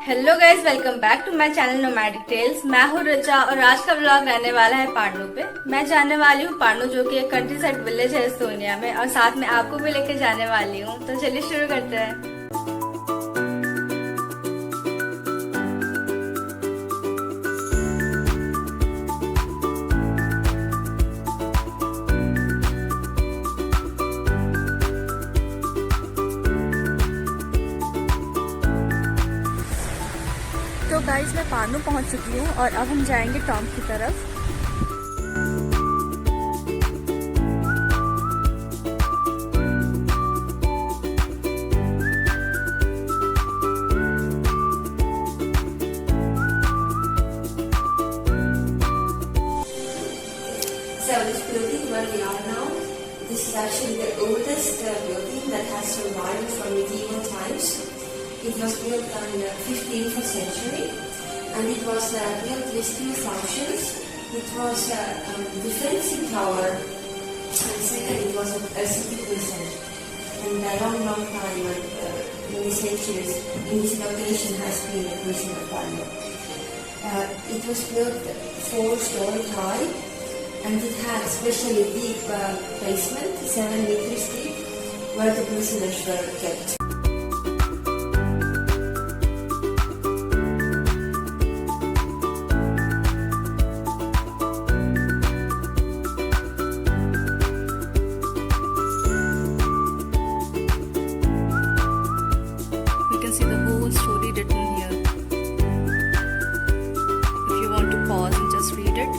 Hello guys, welcome back to my channel nomadic tales. मैं हूँ रचा और आज का व्लॉग रहने वाला है पार्नु पे। मैं जाने वाली हूँ पार्नु, जो कि एक कंट्री साइड विलेज है एस्टोनिया में, और साथ में आपको भी लेके जाने वाली हूँ। तो चलिए शुरू करते हैं। तो गाइस, मैं पार्नु पहुंच चुकी हूँ और अब हम जाएंगे टॉम की तरफ। So this building where we are now, this is actually the oldest building that has survived from medieval times. It was built in the 15th century, and it was built with two functions. It was a defensive tower, and second, it was a city prison. And a long time, many centuries, in this location has been a prison of PARNU. It was built 4-story high, and it had especially deep basement, 7 meters deep, where the prisoners were kept. We can see the whole story written here. If you want to pause and just read it.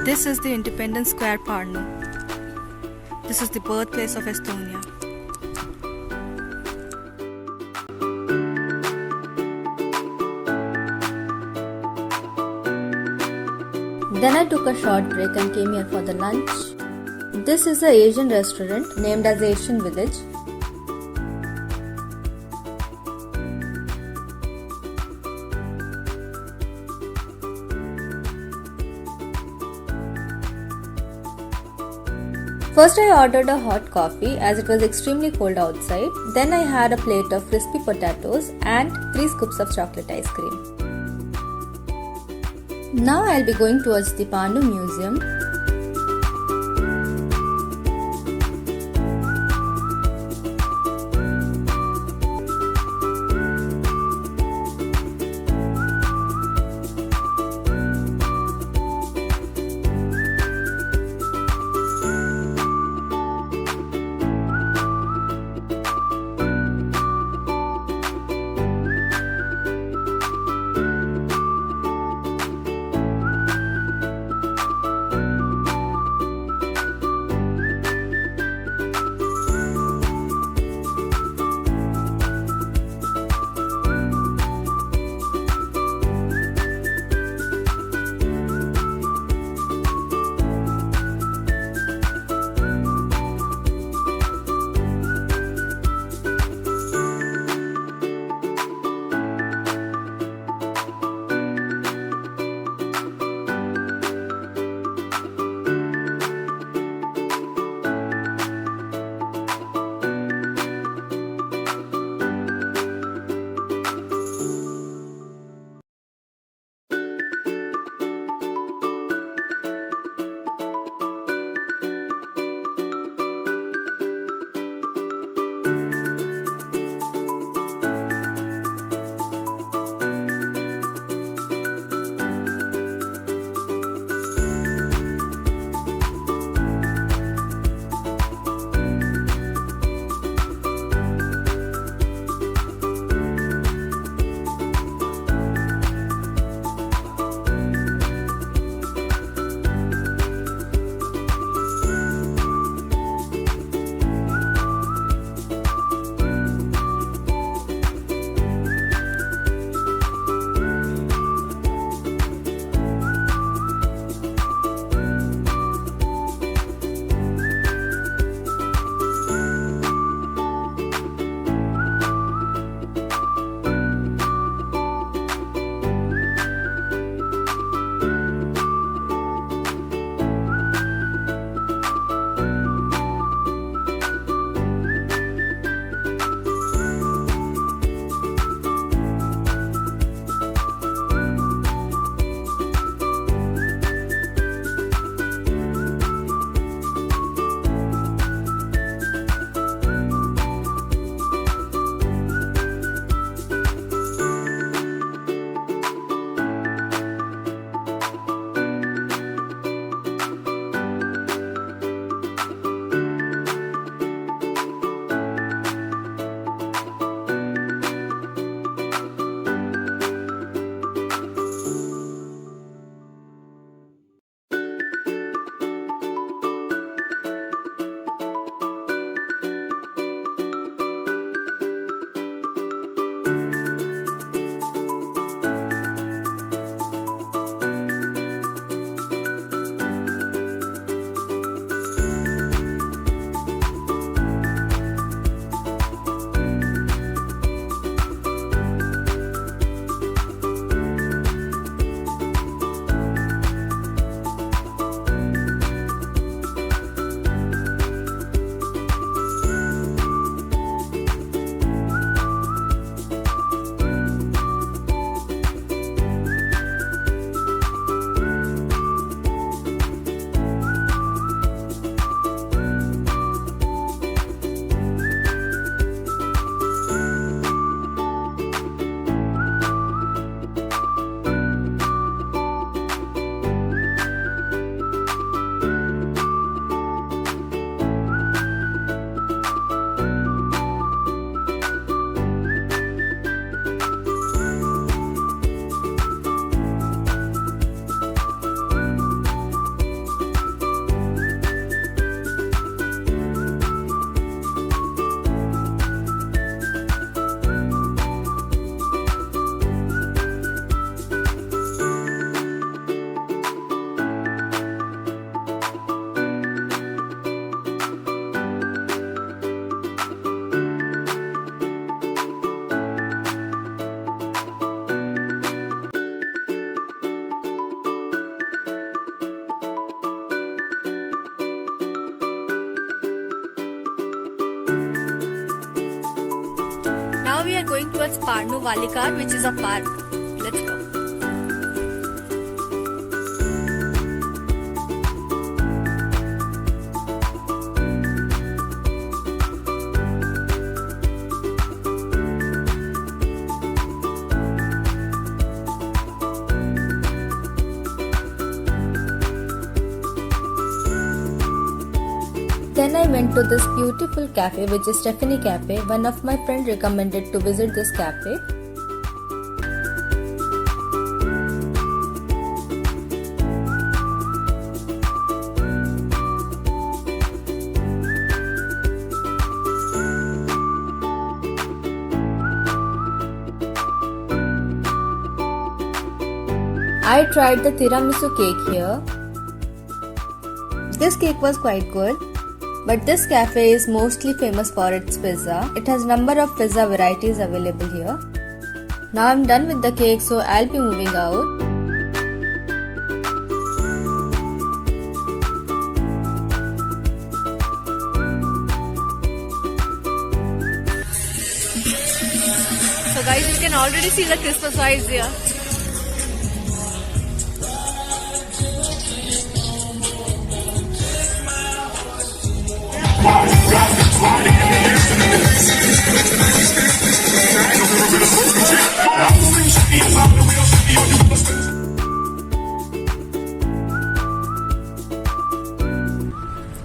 This is the Independence Square, PARNU. This is the birthplace of Estonia. Then I took a short break and came here for the lunch. This is an Asian restaurant named as Asian Village. First I ordered a hot coffee as it was extremely cold outside. Then I had a plate of crispy potatoes and 3 scoops of chocolate ice cream. Now I'll be going towards the PARNU Museum. are going towards PARNU Valikar, which is a park. Let's go. Then I went to this beautiful cafe, which is Stephanie Cafe. One of my friends recommended to visit this cafe. I tried the tiramisu cake here. This cake was quite good. But this cafe is mostly famous for its pizza. It has number of pizza varieties available here. Now I'm done with the cake, so I'll be moving out. So guys, you can already see the Christmas vibes here.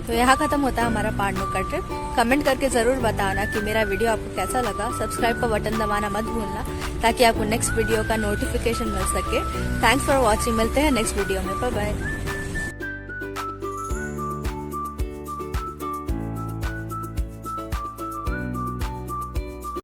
तो यहाँ खत्म होता है हमारा पार्नु का trip. Comment करके जरूर बताना कि मेरा वीडियो आपको कैसा लगा। सब्सक्राइब का बटन दबाना मत भूलना ताकि आपको नेक्स्ट वीडियो का नोटिफिकेशन मिल सके। Thanks for watching. मिलते हैं नेक्स्ट वीडियो में। Bye bye.